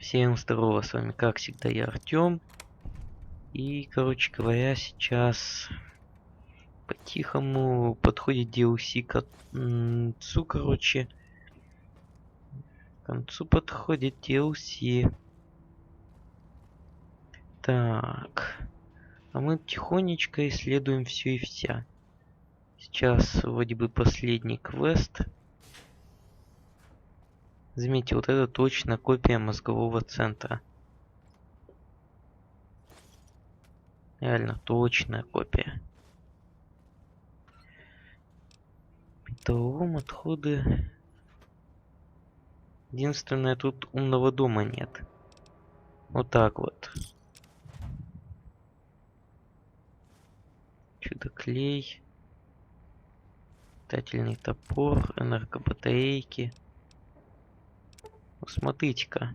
Всем здорово, с вами как всегда я, Артём. И, короче говоря, сейчас по-тихому подходит DLC к концу, короче. К концу подходит DLC. Так. А мы тихонечко исследуем все и вся. Сейчас вроде бы последний квест. Заметьте, вот это точно копия мозгового центра. Реально точная копия. Металлолом, отходы. Единственное, тут умного дома нет. Вот так вот. Чудо-клей. Метательный топор, энергобатарейки. Ну, смотрите-ка.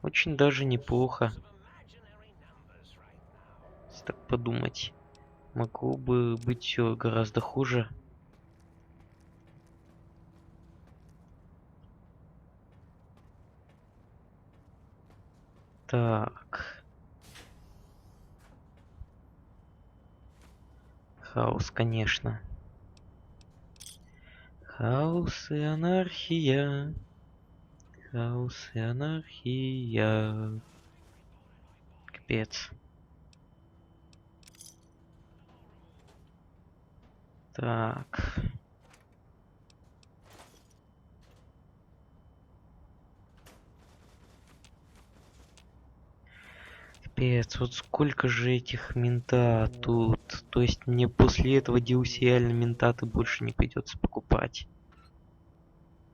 Очень даже неплохо. Если так подумать. Могло бы быть все гораздо хуже. Так. Хаос, конечно. Хаос и анархия. Хаос и анархия. Капец. Так. Капец, вот сколько же этих мента тут. То есть мне после этого DLC реально ментаты больше не придется покупать.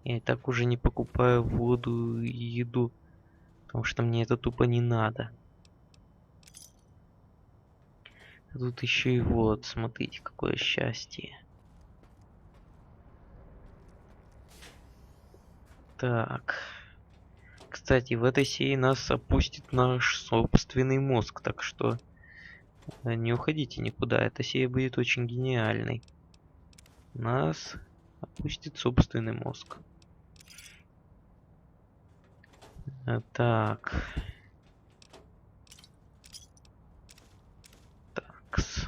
Я и так уже не покупаю воду и еду, потому что мне это тупо не надо. А тут еще и вот, смотрите, какое счастье. Так. Кстати, в этой серии нас опустит наш собственный мозг, так что не уходите никуда. Эта серия будет очень гениальной. Нас опустит собственный мозг. Так. Такс.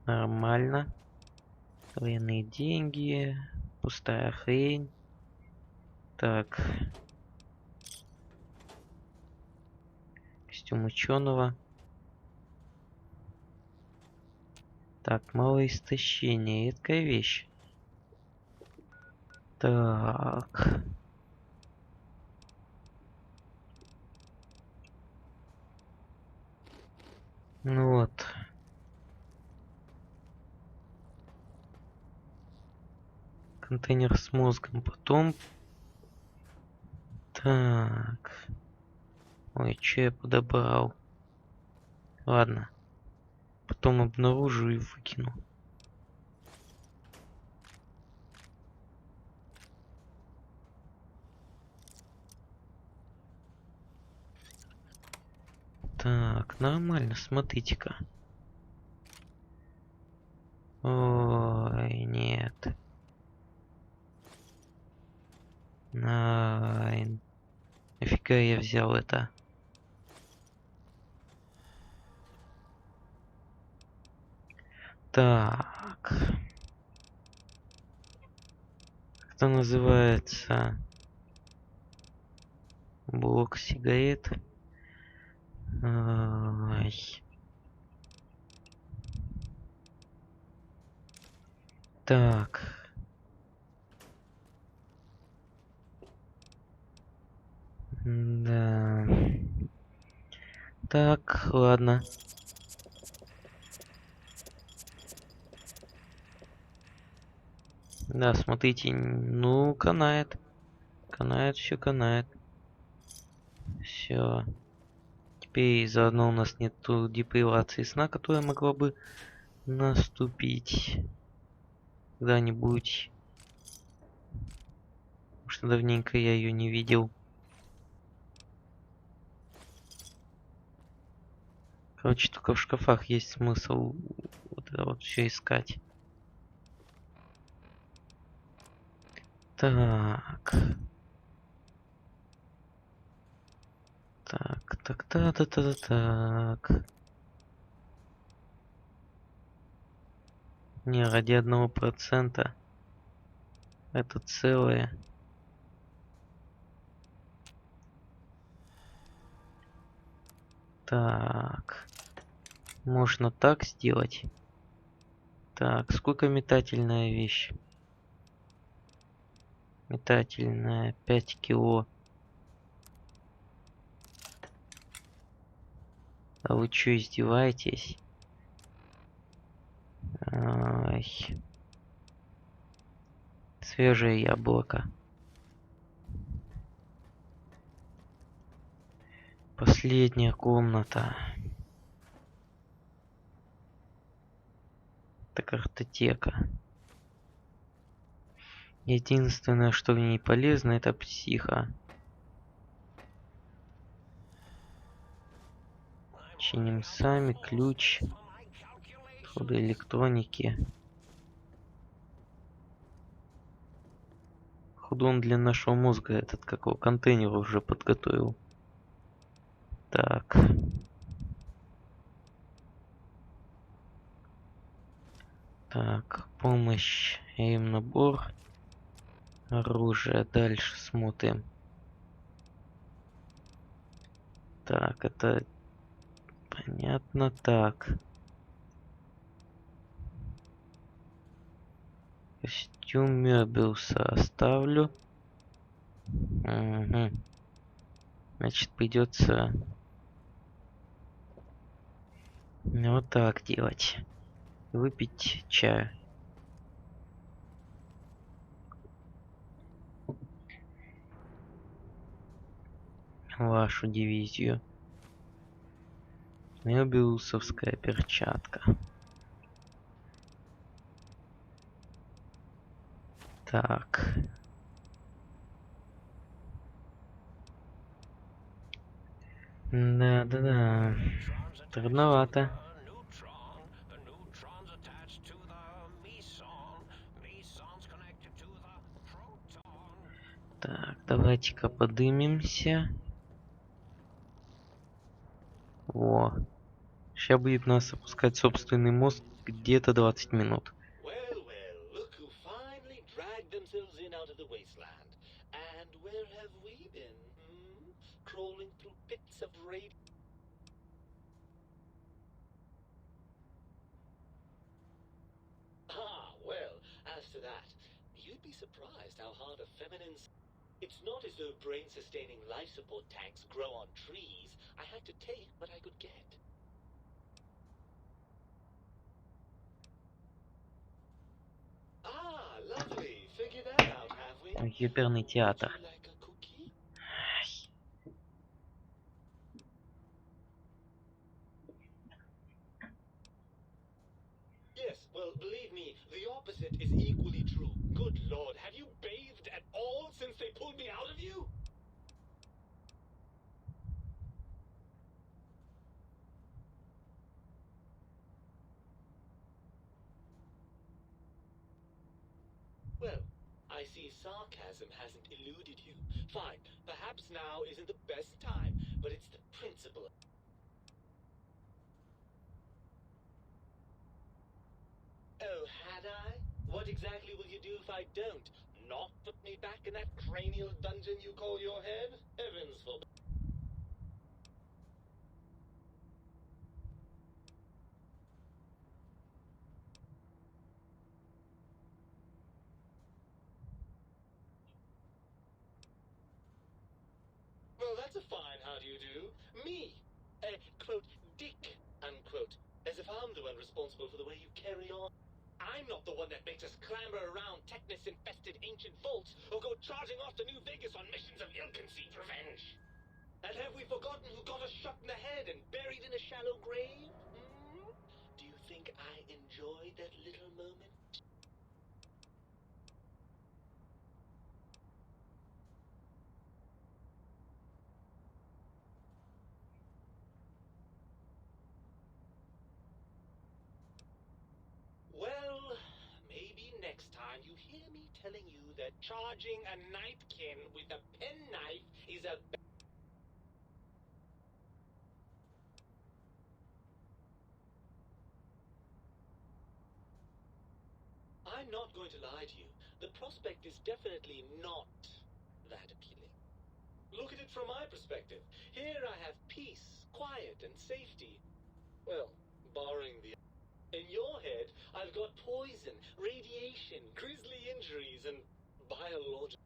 Нормально. Военные деньги. Пустая хрень. Так. Костюм ученого. Так, малое истощение. Редкая вещь. Так. Ну вот. Контейнер с мозгом. Потом. Так. Ой, что я подобрал? Ладно. Потом обнаружу и выкину. Так, нормально, смотрите-ка. Ой, нет. Найн. Нафига я взял это? Так. Как это называется? Блок сигарет. Ай. Так. Да. Так, ладно. Да, смотрите, ну, канает. Канает, все канает. Все. Теперь заодно у нас нету депривации сна, которая могла бы наступить когда-нибудь. Потому что давненько я ее не видел. Короче, только в шкафах есть смысл вот это вот все искать. Так. Так. Не, ради 1% это целое. Так. Можно так сделать. Так, сколько метательная вещь? Метательная 5 кило. А вы чё, издеваетесь? Ай. Свежее яблоко. Последняя комната. Это картотека. Единственное, что в ней полезно, это психа. Чиним сами, ключ. Ходы электроники. Худон для нашего мозга этот какого контейнер уже подготовил. Так. Так, помощь, им набор. Оружие. Дальше смотрим. Так, это понятно. Так. Костюм Мёбиуса оставлю. Угу. Значит, придется вот так делать. Выпить чаю. Вашу дивизию. Мёбиусовская перчатка. Так. Да. Трудновато. Так, давайте-ка подымемся. Во. Сейчас будет нас опускать собственный мозг где-то 20 минут. It's not as though brain-sustaining life support tanks grow on trees. I had to take what I could get. Ah, lovely. Figured that out, have we? Юперный театр. Would you like a cookie? Yes, well, believe me, the opposite is equally true. Good Lord, have you bathed at all since they pulled me out of you? Well, I see sarcasm hasn't eluded you. Fine, perhaps now isn't the best time, but it's the principle. Oh, had I? What exactly will you do if I don't? Not put me back in that cranial dungeon you call your head? Heavens forbid. Well, that's a fine how do you do. Me, a, quote, dick, unquote. As if I'm the one responsible for the way you carry on. I'm not the one that makes us clamber around Technus-infested ancient vaults or go charging off to New Vegas on missions of ill-conceived revenge. And have we forgotten who got us shot in the head and buried in a shallow grave? Hmm? Do you think I enjoyed that little moment? Well, maybe next time you hear me telling you that charging a nightkin with a penknife is a I'm not going to lie to you. The prospect is definitely not that appealing. Look at it from my perspective. Here I have peace, quiet, and safety. Well, barring the... In your head, I've got poison, radiation, grisly injuries, and biological...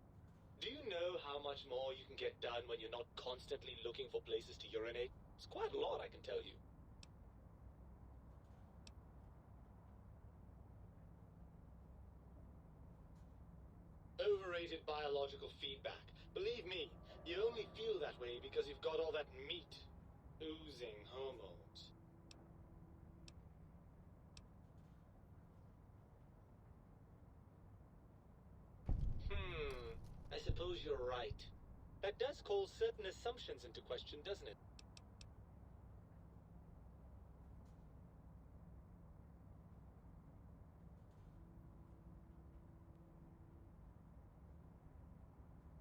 Do you know how much more you can get done when you're not constantly looking for places to urinate? It's quite a lot, I can tell you. Overrated biological feedback. Believe me, you only feel that way because you've got all that meat. Oozing hormones. I suppose you're right. That does call certain assumptions into question, doesn't it?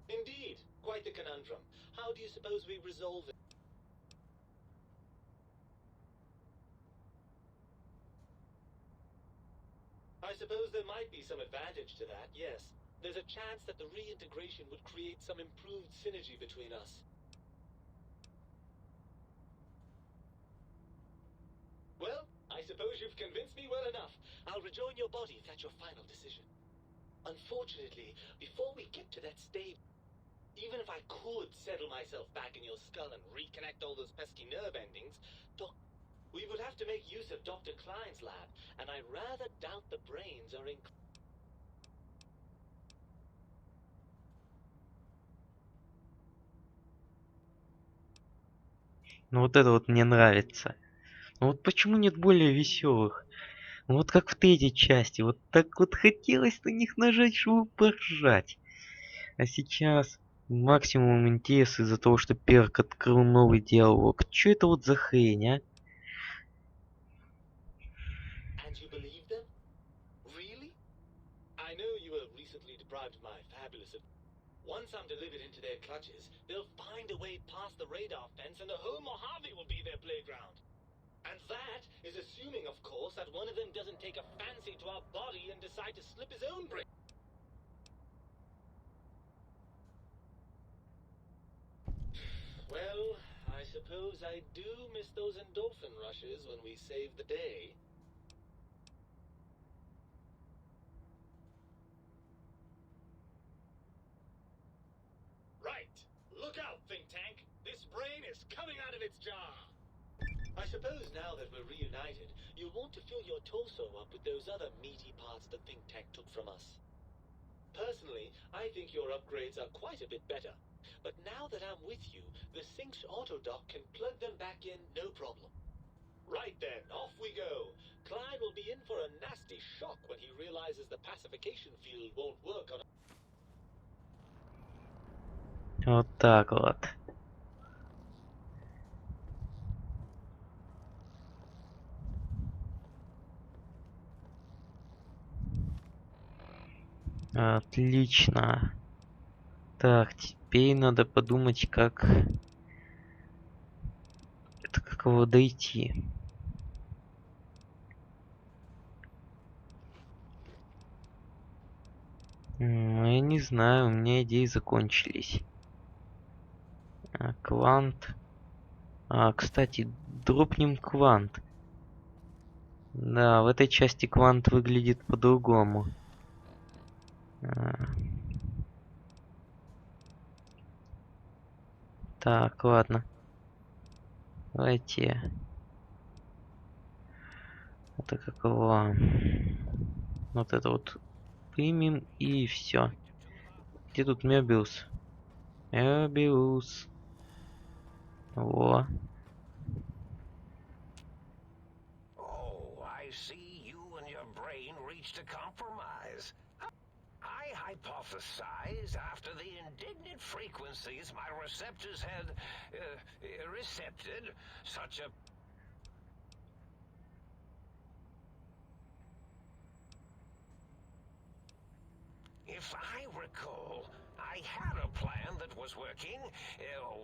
Indeed, quite the conundrum. How do you suppose we resolve it? I suppose there might be some advantage to that, yes. There's a chance that the reintegration would create some improved synergy between us. Well, I suppose you've convinced me well enough. I'll rejoin your body if that's your final decision. Unfortunately, before we get to that stage, even if I could settle myself back in your skull and reconnect all those pesky nerve endings, we would have to make use of Dr. Klein's lab, and I rather doubt the brains are in... Ну вот это вот мне нравится. Ну вот почему нет более веселых? Ну вот как в третьей части. Вот так вот хотелось на них нажать, чтобы поржать. А сейчас максимум интерес из-за того, что Перк открыл новый диалог. Чё это вот за хрень, а? And you believe them? Really? I know you were recently deprived of my fabulous... Once I'm delivered into their clutches, they'll find a way past the radar fence and the whole Mojave will be their playground. And that is assuming, of course, that one of them doesn't take a fancy to our body and decide to slip his own brain. Well, I suppose I do miss those endorphin rushes when we save the day. Right. Look out, think tank. This brain is coming out of its jar. I suppose now that we're reunited, you'll want to fill your torso up with those other meaty parts the think tank took from us. Personally, I think your upgrades are quite a bit better. But now that I'm with you, the Sync's autodock can plug them back in no problem. Right then, off we go. Klein will be in for a nasty shock when he realizes the pacification field won't work on... Вот так вот. Отлично. Так, теперь надо подумать, как его дойти. Я не знаю, у меня идеи закончились. Квант. Кстати, дропнем квант. Да, в этой части квант выглядит по-другому. Так, ладно. Давайте. Это какого? Вот это вот примем и все. Где тут Мебиус? Мебиус. Во. Oh, I see you and your brain reached a compromise. I hypothesize after the indignant frequencies my receptors had recepted such a... If I recall, I had a plan that was working,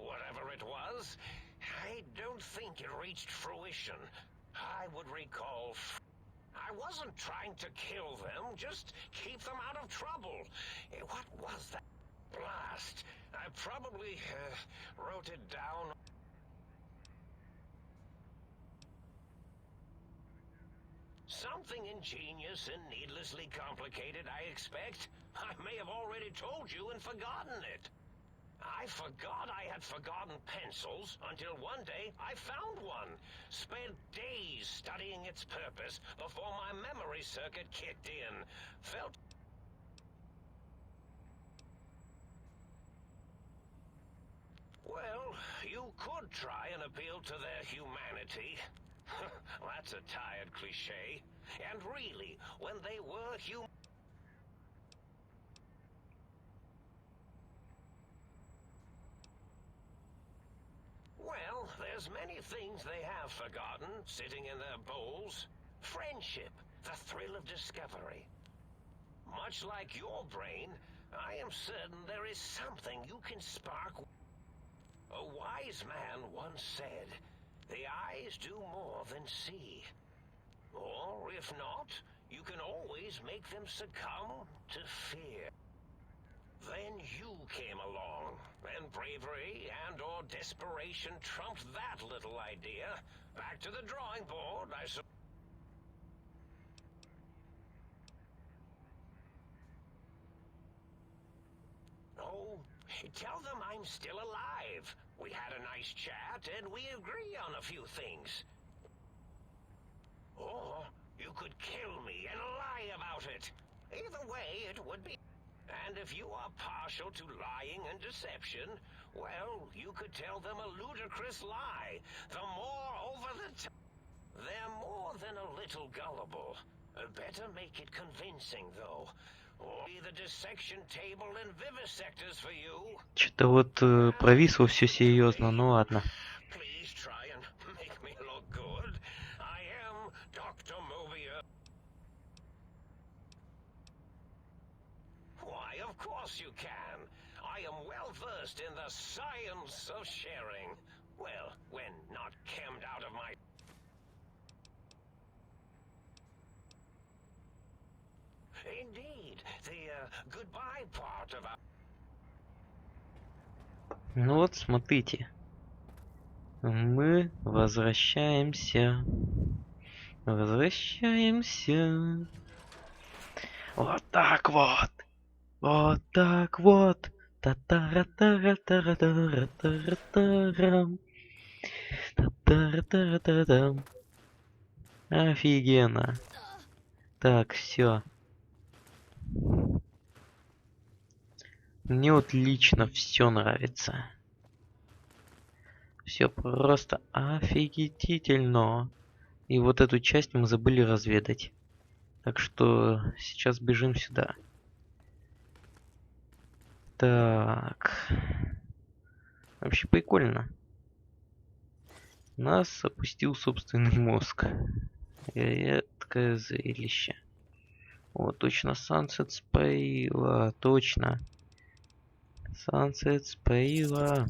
whatever it was. I don't think it reached fruition. I would recall... I wasn't trying to kill them, just keep them out of trouble. What was that blast? I probably wrote it down. Something ingenious and needlessly complicated, I expect. I may have already told you and forgotten it. I forgot I had forgotten pencils until one day I found one. Spent days studying its purpose before my memory circuit kicked in. Felt... Well, you could try and appeal to their humanity. That's a tired cliche. And really, when they were human... Well, there's many things they have forgotten, sitting in their bowls. Friendship, the thrill of discovery. Much like your brain, I am certain there is something you can spark. A wise man once said, the eyes do more than see. Or, if not, you can always make them succumb to fear. Then you came along, and bravery and or desperation trumped that little idea. Back to the drawing board, I suppose. Oh, tell them I'm still alive. We had a nice chat, and we agree on a few things. Or you could kill me and lie about it. Either way, it would be... And if you are partial to lying and deception, well, you could tell them a ludicrous lie. The more over the top. They're more than a little gullible. Better make it convincing, though. Or be the dissection table and vivisectors for you. Что-то вот провисло все серьезно, ну ладно. Please try and make me look good. I am Dr. Mobius. Why, of course you can. I am well versed in the science of sharing. Well, when not chemmed out of my... Indeed, the goodbye part of our... Ну вот, смотрите. Мы возвращаемся. Возвращаемся. Вот так вот. Вот так вот. Та-та-ра-та-ра-та-ра-та-ра-та-ра-та-рам. Та-та-ра-та-ра-та-рам. Офигенно. Так, все. Мне вот лично все нравится. Все просто офигительно. И вот эту часть мы забыли разведать. Так что сейчас бежим сюда. Так. Вообще прикольно. Нас опустил собственный мозг. Редкое зрелище. О, точно, Sunset споила. Точно. Sunset споила.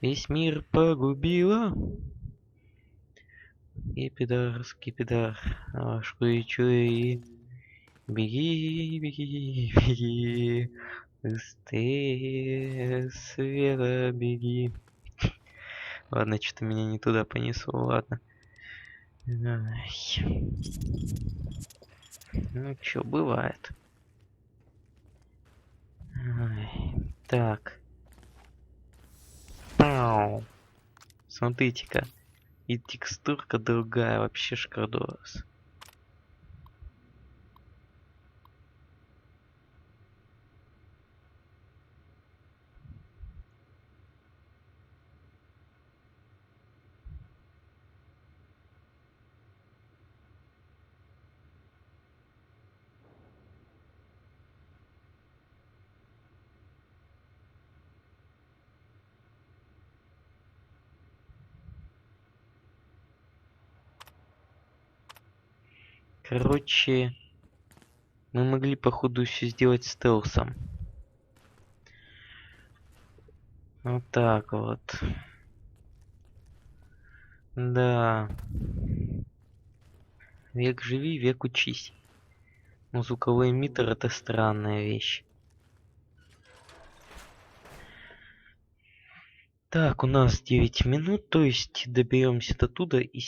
Весь мир погубила. Скипидар, скипидар. Шкури-чури. Беги, беги, беги. Быстрее, Света, беги. Ладно, что-то меня не туда понесло, ладно. Ай. Ну чё, бывает. Ай. Так. Пау. Смотрите-ка. И текстурка другая, вообще шикардос. Короче, мы могли, походу, все сделать стелсом. Вот так вот. Да. Век живи, век учись. Но звуковой эмиттер — это странная вещь. Так, у нас 9 минут, то есть доберемся до туда и